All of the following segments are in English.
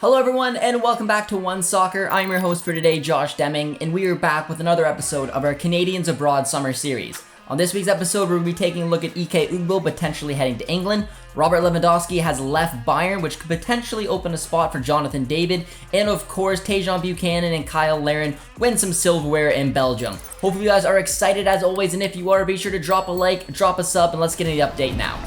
Hello everyone and welcome back to One Soccer. I'm your host for today, Josh Deming, and we are back with another episode of our Canadians Abroad Summer Series. On this week's episode, we'll be taking a look at Ugbo potentially heading to England. Robert Lewandowski has left Bayern, which could potentially open a spot for Jonathan David. And of course, Buchanan and Larin win some silverware in Belgium. Hopefully you guys are excited as always, and if you are, be sure to drop a like, drop a sub, and let's get into the update now.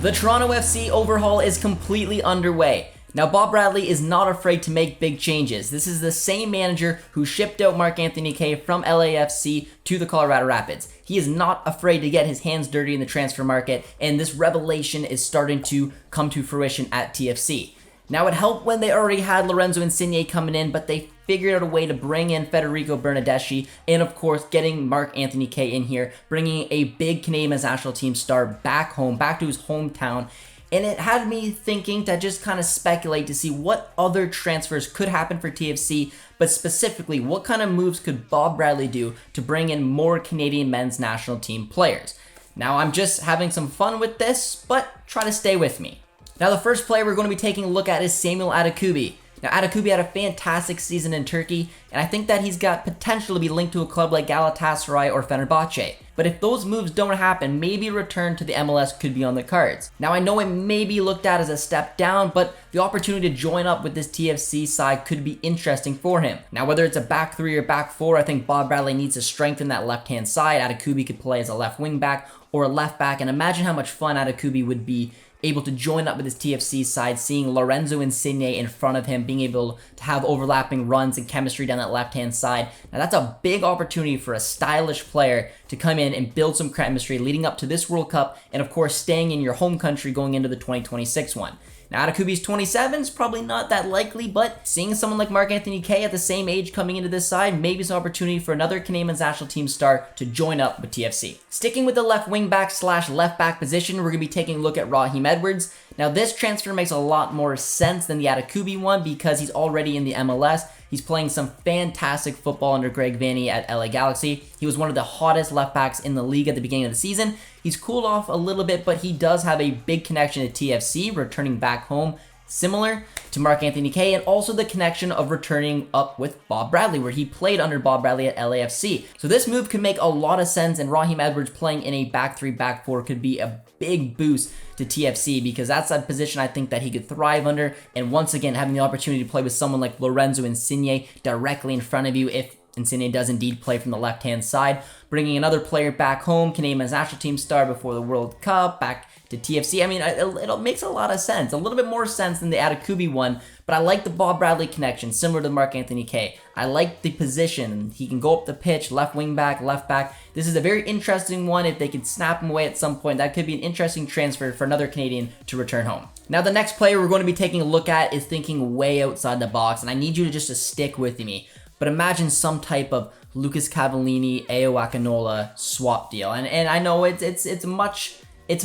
The Toronto FC overhaul is completely underway. Now, Bob Bradley is not afraid to make big changes. This is the same manager who shipped out Marc-Anthony Kaye from LAFC to the Colorado Rapids. He is not afraid to get his hands dirty in the transfer market, and this revelation is starting to come to fruition at TFC. Now, it helped when they already had Lorenzo Insigne coming in, but they figured out a way to bring in Federico Bernardeschi, and of course, getting Marc-Anthony Kaye in here, bringing a big Canadian national team star back home, back to his hometown. And it had me thinking to just kind of speculate to see what other transfers could happen for TFC, but specifically, what kind of moves could Bob Bradley do to bring in more Canadian men's national team players? Now, I'm just having some fun with this, but try to stay with me. Now, the first player we're going to be taking a look at is Samuel Adekubi. Now, Adekubi had a fantastic season in Turkey, and I think that he's got potential to be linked to a club like Galatasaray or Fenerbahce. But if those moves don't happen, maybe a return to the MLS could be on the cards. Now, I know it may be looked at as a step down, but the opportunity to join up with this TFC side could be interesting for him. Now, whether it's a back three or back four, I think Bob Bradley needs to strengthen that left-hand side. Adekubi could play as a left wing back or a left back, and imagine how much fun Adekubi would be able to join up with his TFC side, seeing Lorenzo Insigne in front of him, being able to have overlapping runs and chemistry down that left-hand side. Now, that's a big opportunity for a stylish player to come in and build some chemistry leading up to this World Cup, and of course, staying in your home country going into the 2026 one. Now, Adekubi's 27 is probably not that likely, but seeing someone like Marc-Anthony Kaye at the same age coming into this side, maybe it's an opportunity for another Canadian national team star to join up with TFC. Sticking with the left wing back / left back position, we're going to be taking a look at Raheem Edwards. Now, this transfer makes a lot more sense than the Adekubi one because he's already in the MLS. He's playing some fantastic football under Greg Vanney at LA Galaxy. He was one of the hottest left backs in the league at the beginning of the season. He's cooled off a little bit, but he does have a big connection to TFC, returning back home, similar to Marc-Anthony Kaye, and also the connection of returning up with Bob Bradley, where he played under Bob Bradley at LAFC. So this move could make a lot of sense, and Raheem Edwards playing in a back three, back four could be a big boost to TFC because that's a position I think that he could thrive under. And once again, having the opportunity to play with someone like Lorenzo Insigne directly in front of you if Insigne does indeed play from the left-hand side, bringing another player back home, Canadian national team star before the World Cup, back to TFC. I mean, it makes a lot of sense. A little bit more sense than the Adekubi one, but I like the Bob Bradley connection, similar to Marc-Anthony Kaye. I like the position. He can go up the pitch, left wing back, left back. This is a very interesting one. If they could snap him away at some point, that could be an interesting transfer for another Canadian to return home. Now, the next player we're going to be taking a look at is thinking way outside the box, and I need you to just stick with me. But imagine some type of Lucas Cavallini, Ayo Akinola swap deal. And I know it's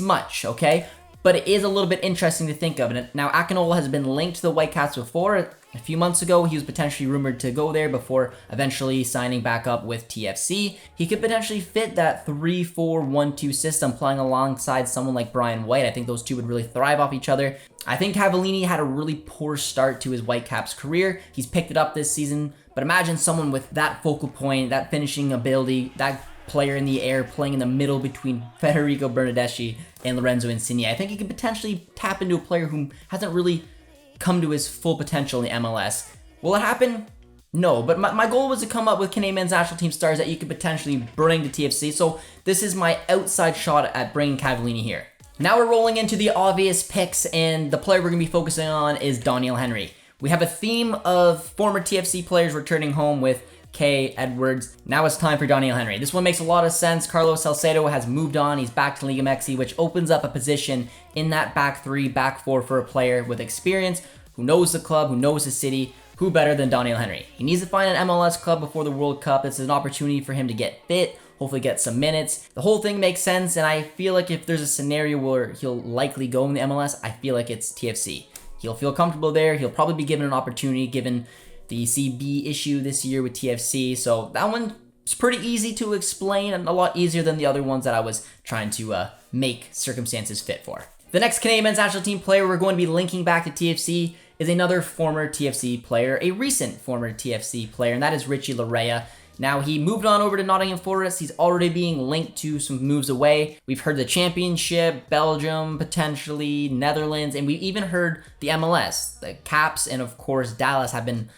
much, okay? But it is a little bit interesting to think of. And now, Akinola has been linked to the Whitecaps before. A few months ago, he was potentially rumored to go there before eventually signing back up with TFC. He could potentially fit that 3-4-1-2 system playing alongside someone like Brian White. I think those two would really thrive off each other. I think Cavallini had a really poor start to his Whitecaps career. He's picked it up this season, but imagine someone with that focal point, that finishing ability, that player in the air playing in the middle between Federico Bernardeschi and Lorenzo Insigne. I think he could potentially tap into a player who hasn't really come to his full potential in the MLS. Will it happen? No, but my goal was to come up with Canadian men's national team stars that you could potentially bring to TFC, so this is my outside shot at bringing Cavallini here. Now we're rolling into the obvious picks, and the player we're going to be focusing on is Daniel Henry. We have a theme of former TFC players returning home with Kaye, Edwards. Now it's time for Daniel Henry. This one makes a lot of sense. Carlos Salcedo has moved on. He's back to Liga MX, which opens up a position in that back three, back four for a player with experience, who knows the club, who knows the city. Who better than Daniel Henry? He needs to find an MLS club before the World Cup. This is an opportunity for him to get fit, hopefully get some minutes. The whole thing makes sense, and I feel like if there's a scenario where he'll likely go in the MLS, I feel like it's TFC. He'll feel comfortable there. He'll probably be given an opportunity given the CB issue this year with TFC. So that one is pretty easy to explain and a lot easier than the other ones that I was trying to make circumstances fit for. The next Canadian men's national team player we're going to be linking back to TFC is another former TFC player, a recent former TFC player, and that is Richie Ennin. Now, he moved on over to Nottingham Forest. He's already being linked to some moves away. We've heard the Championship, Belgium, potentially Netherlands, and we even heard the MLS. The Caps and, of course, Dallas have been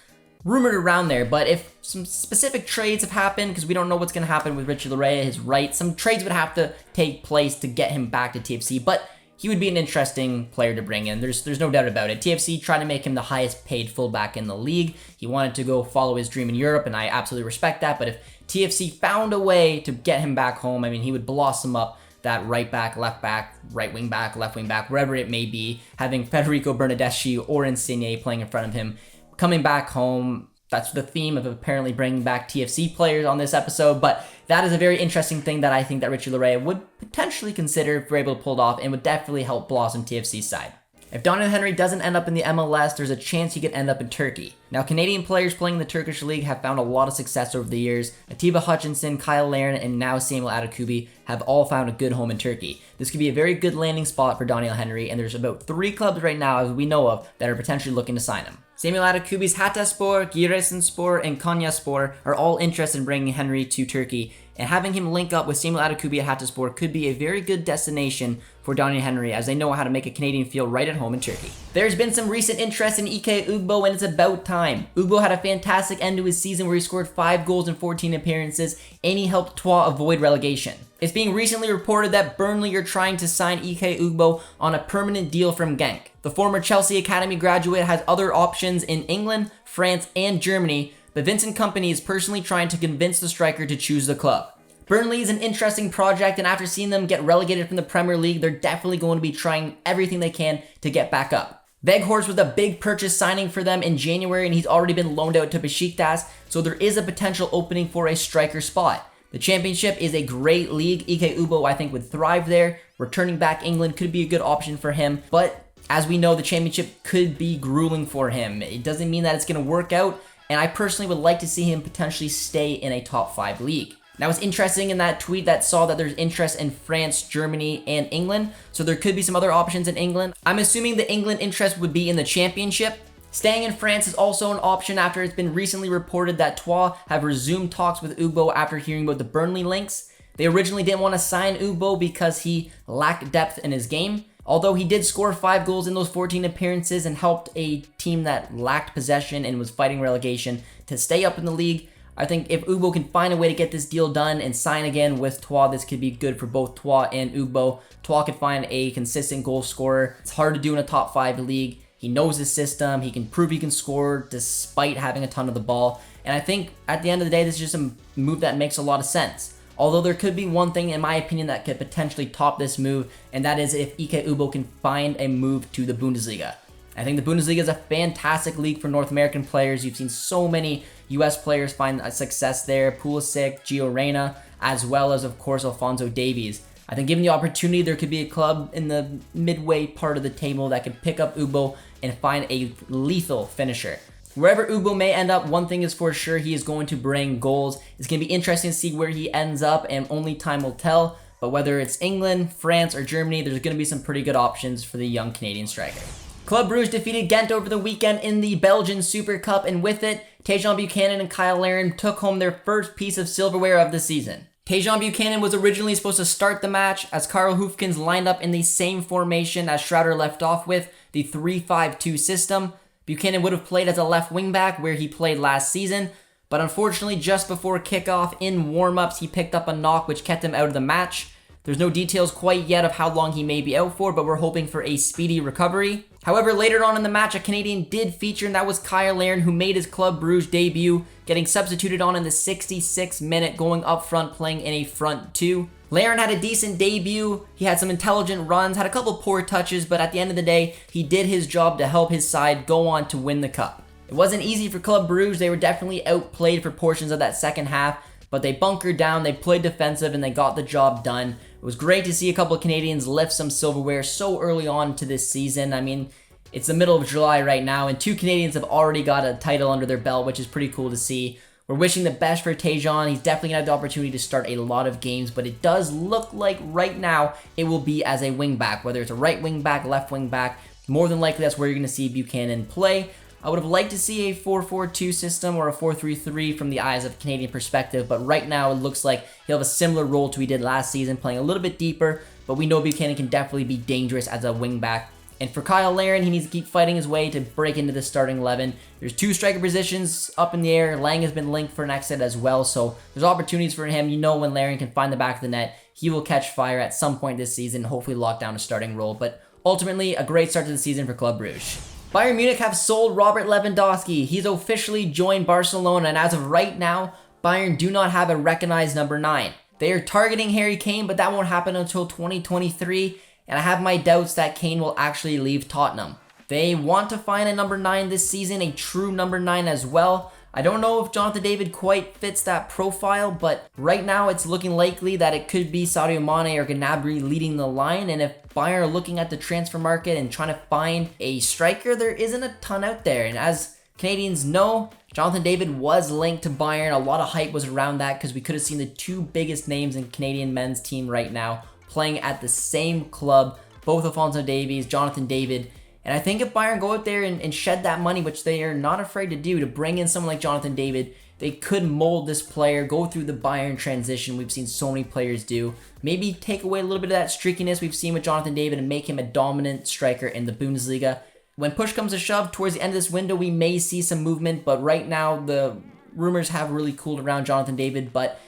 rumored around there. But if some specific trades have happened, because we don't know what's going to happen with Richie Ennin, his rights, some trades would have to take place to get him back to TFC. But he would be an interesting player to bring in. There's no doubt about it. TFC tried to make him the highest paid fullback in the league. He wanted to go follow his dream in Europe, and I absolutely respect that. But if TFC found a way to get him back home, I mean, he would blossom up that right back, left back, right wing back, left wing back, wherever it may be, having Federico Bernardeschi or Insigne playing in front of him, coming back home. That's the theme of apparently bringing back TFC players on this episode, but that is a very interesting thing that I think that Richie Ennin would potentially consider if we're able to pull it off, and would definitely help blossom TFC's side. If Daniel Henry doesn't end up in the MLS, there's a chance he could end up in Turkey. Now, Canadian players playing in the Turkish league have found a lot of success over the years. Atiba Hutchinson, Kyle Larin, and now Samuel Adekubi have all found a good home in Turkey. This could be a very good landing spot for Daniel Henry, and there's about 3 clubs right now, as we know of, that are potentially looking to sign him. Samuel Adekubi's Hatayspor, Giresunspor, and Konyaspor are all interested in bringing Henry to Turkey, and having him link up with Samuel Adekubi at Hatayspor could be a very good destination for Daniel Henry, as they know how to make a Canadian feel right at home in Turkey. There's been some recent interest in Ike Ugbo, and it's about time. Ugbo had a fantastic end to his season where he scored 5 goals in 14 appearances, and he helped Troyes avoid relegation. It's being recently reported that Burnley are trying to sign Ike Ugbo on a permanent deal from Genk. The former Chelsea Academy graduate has other options in England, France, and Germany, but Vincent Kompany is personally trying to convince the striker to choose the club. Burnley is an interesting project, and after seeing them get relegated from the Premier League, they're definitely going to be trying everything they can to get back up. Weghorst was a big purchase signing for them in January, and he's already been loaned out to Besiktas, so there is a potential opening for a striker spot. The Championship is a great league. Ike Ugbo, I think, would thrive there. Returning back England could be a good option for him, but as we know, the Championship could be grueling for him. It doesn't mean that it's going to work out, and I personally would like to see him potentially stay in a top 5 league. Now, it's interesting in that tweet that saw that there's interest in France, Germany, and England, so there could be some other options in England. I'm assuming the England interest would be in the Championship. Staying in France is also an option after it's been recently reported that Troyes have resumed talks with Ugbo after hearing about the Burnley links. They originally didn't want to sign Ugbo because he lacked depth in his game. Although he did score 5 goals in those 14 appearances and helped a team that lacked possession and was fighting relegation to stay up in the league, I think if Ugbo can find a way to get this deal done and sign again with Troyes, this could be good for both Troyes and Ugbo. Troyes could find a consistent goal scorer. It's hard to do in a top 5 league. He knows his system. He can prove he can score despite having a ton of the ball. And I think at the end of the day, this is just a move that makes a lot of sense. Although there could be one thing, in my opinion, that could potentially top this move, and that is if Ike Ugbo can find a move to the Bundesliga. I think the Bundesliga is a fantastic league for North American players. You've seen so many US players find a success there. Pulisic, Gio Reyna, as well as, of course, Alphonso Davies. I think given the opportunity, there could be a club in the midway part of the table that could pick up Ugbo and find a lethal finisher. Wherever Ugbo may end up, one thing is for sure, he is going to bring goals. It's going to be interesting to see where he ends up, and only time will tell. But whether it's England, France, or Germany, there's going to be some pretty good options for the young Canadian striker. Club Brugge defeated Ghent over the weekend in the Belgian Super Cup, and with it, Tajon Buchanan and Kyle Larin took home their first piece of silverware of the season. Tajon Buchanan was originally supposed to start the match as Karl Hoefkens lined up in the same formation as Schroeder left off with, the 3-5-2 system. Buchanan would have played as a left wingback where he played last season, but unfortunately just before kickoff in warm-ups he picked up a knock which kept him out of the match. There's no details quite yet of how long he may be out for, but we're hoping for a speedy recovery. However, later on in the match, a Canadian did feature, and that was Kyle Larin, who made his Club Brugge debut, getting substituted on in the 66th minute, going up front, playing in a front 2. Larin had a decent debut. He had some intelligent runs, had a couple poor touches, but at the end of the day, he did his job to help his side go on to win the cup. It wasn't easy for Club Brugge. They were definitely outplayed for portions of that second half, but they bunkered down, they played defensive, and they got the job done. It was great to see a couple of Canadians lift some silverware so early on to this season. I mean, it's the middle of July right now, and 2 Canadians have already got a title under their belt, which is pretty cool to see. We're wishing the best for Tejan. He's definitely going to have the opportunity to start a lot of games, but it does look like right now it will be as a wing back, whether it's a right wing back, left wing back. More than likely, that's where you're going to see Buchanan play. I would have liked to see a 4-4-2 system or a 4-3-3 from the eyes of a Canadian perspective, but right now it looks like he'll have a similar role to he did last season, playing a little bit deeper, but we know Buchanan can definitely be dangerous as a wing back. And for Kyle Larin, he needs to keep fighting his way to break into the starting 11. There's 2 striker positions up in the air. Lang has been linked for an exit as well, so there's opportunities for him. You know when Larin can find the back of the net, he will catch fire at some point this season, hopefully lock down a starting role. But ultimately, a great start to the season for Club Brugge. Bayern Munich have sold Robert Lewandowski. He's officially joined Barcelona, and as of right now, Bayern do not have a recognized number 9. They are targeting Harry Kane, but that won't happen until 2023. And I have my doubts that Kane will actually leave Tottenham. They want to find a number 9 this season, a true number 9 as well. I don't know if Jonathan David quite fits that profile, but right now it's looking likely that it could be Sadio Mane or Gnabry leading the line. And if Bayern are looking at the transfer market and trying to find a striker, there isn't a ton out there. And as Canadians know, Jonathan David was linked to Bayern. A lot of hype was around that because we could have seen the 2 biggest names in Canadian men's team right now playing at the same club, both Alphonso Davies, Jonathan David. And I think if Bayern go out there and shed that money, which they are not afraid to do, to bring in someone like Jonathan David, they could mold this player, go through the Bayern transition we've seen so many players do. Maybe take away a little bit of that streakiness we've seen with Jonathan David and make him a dominant striker in the Bundesliga. When push comes to shove, towards the end of this window, we may see some movement, but right now the rumors have really cooled around Jonathan David, but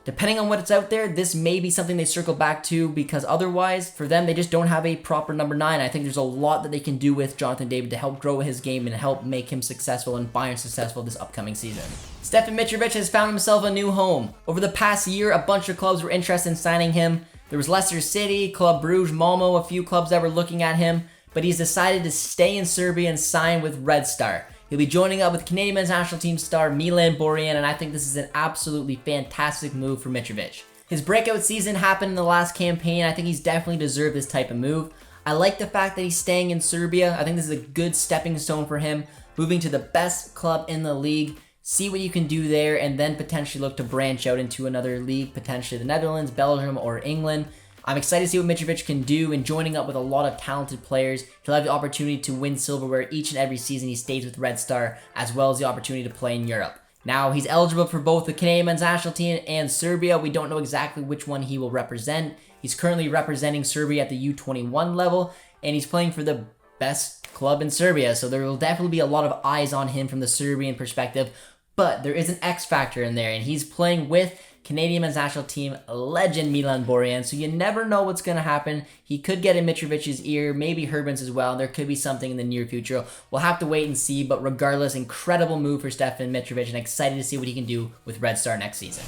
depending on what's out there, this may be something they circle back to because otherwise, for them, they just don't have a proper number 9. I think there's a lot that they can do with Jonathan David to help grow his game and help make him successful and Bayern successful this upcoming season. Stefan Mitrovic has found himself a new home. Over the past year, a bunch of clubs were interested in signing him. There was Leicester City, Club Brugge, Malmo, a few clubs that were looking at him, but he's decided to stay in Serbia and sign with Red Star. He'll be joining up with Canadian men's national team star Milan Borjan, and I think this is an absolutely fantastic move for Mitrovic. His breakout season happened in the last campaign. I think he's definitely deserved this type of move. I like the fact that he's staying in Serbia. I think this is a good stepping stone for him, moving to the best club in the league. See what you can do there, and then potentially look to branch out into another league, potentially the Netherlands, Belgium, or England. I'm excited to see what Mitrovic can do, and joining up with a lot of talented players, he'll have the opportunity to win silverware each and every season he stays with Red Star, as well as the opportunity to play in Europe. Now, he's eligible for both the Canadian men's national team and Serbia. We don't know exactly which one he will represent. He's currently representing Serbia at the U21 level, and he's playing for the best club in Serbia, so there will definitely be a lot of eyes on him from the Serbian perspective, but there is an X factor in there, and he's playing with Canadian men's national team legend Milan Borjan, so you never know what's going to happen. He could get in Mitrovic's ear, maybe Hrbin's as well, and there could be something in the near future. We'll have to wait and see, but regardless, incredible move for Stefan Mitrovic, and excited to see what he can do with Red Star next season.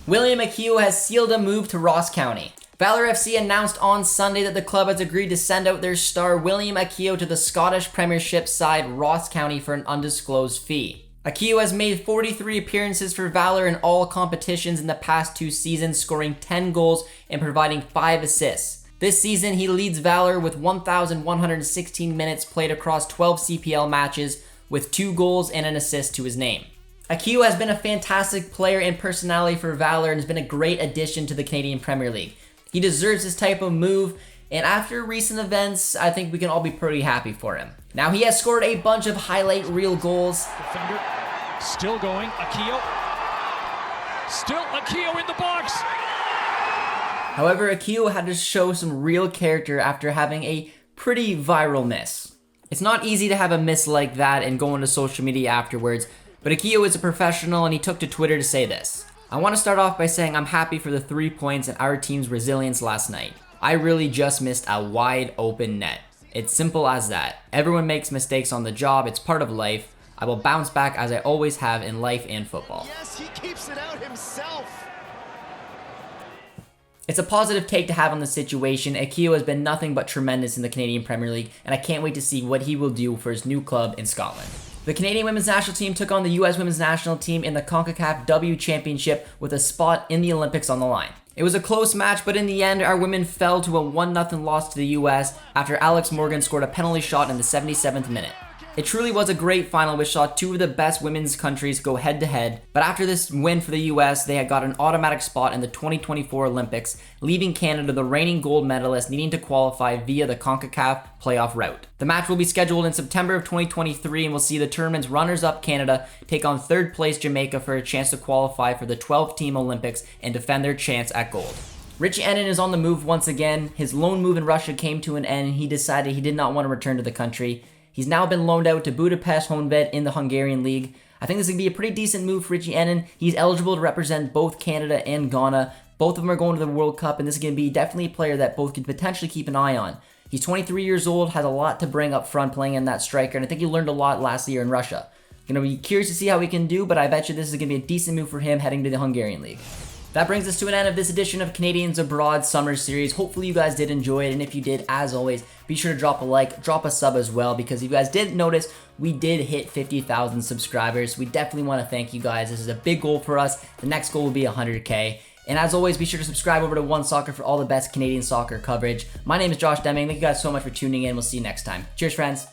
William Akio has sealed a move to Ross County. Valor FC announced on Sunday that the club has agreed to send out their star William Akio to the Scottish Premiership side Ross County for an undisclosed fee. Akio has made 43 appearances for Valor in all competitions in the past 2 seasons, scoring 10 goals and providing 5 assists. This season, he leads Valor with 1,116 minutes played across 12 CPL matches, with 2 goals and an assist to his name. Akio has been a fantastic player and personality for Valor and has been a great addition to the Canadian Premier League. He deserves this type of move, and after recent events, I think we can all be pretty happy for him. Now, he has scored a bunch of highlight reel goals. Defender, still going, Akio. Still Akio in the box. However, Akio had to show some real character after having a pretty viral miss. It's not easy to have a miss like that and go into social media afterwards, but Akio is a professional and he took to Twitter to say this. I want to start off by saying I'm happy for the 3 points and our team's resilience last night. I really just missed a wide open net. It's simple as that. Everyone makes mistakes on the job, it's part of life. I will bounce back as I always have in life and football. Yes, he keeps it out himself. It's a positive take to have on the situation. Akio has been nothing but tremendous in the Canadian Premier League, and I can't wait to see what he will do for his new club in Scotland. The Canadian women's national team took on the US women's national team in the CONCACAF W Championship with a spot in the Olympics on the line. It was a close match, but in the end, our women fell to a 1-0 loss to the US after Alex Morgan scored a penalty shot in the 77th minute. It truly was a great final which saw two of the best women's countries go head to head, but after this win for the US, they had got an automatic spot in the 2024 Olympics, leaving Canada the reigning gold medalist needing to qualify via the CONCACAF playoff route. The match will be scheduled in September of 2023 and we'll see the tournament's runners-up Canada take on third place Jamaica for a chance to qualify for the 12-team Olympics and defend their chance at gold. Richie Ennin is on the move once again. His loan move in Russia came to an end and he decided he did not want to return to the country. He's now been loaned out to Budapest Honvéd in the Hungarian league. I think this is going to be a pretty decent move for Richie Ennin. He's eligible to represent both Canada and Ghana. Both of them are going to the World Cup, and this is going to be definitely a player that both could potentially keep an eye on. He's 23 years old, has a lot to bring up front playing in that striker, and I think he learned a lot last year in Russia. Going to be curious to see how he can do, but I bet you this is going to be a decent move for him heading to the Hungarian league. That brings us to an end of this edition of Canadians Abroad Summer Series. Hopefully you guys did enjoy it, and if you did, as always, be sure to drop a like, drop a sub as well, because if you guys didn't notice, we did hit 50,000 subscribers. We definitely want to thank you guys. This is a big goal for us. The next goal will be 100K. And as always, be sure to subscribe over to One Soccer for all the best Canadian soccer coverage. My name is Josh Deming. Thank you guys so much for tuning in. We'll see you next time. Cheers, friends.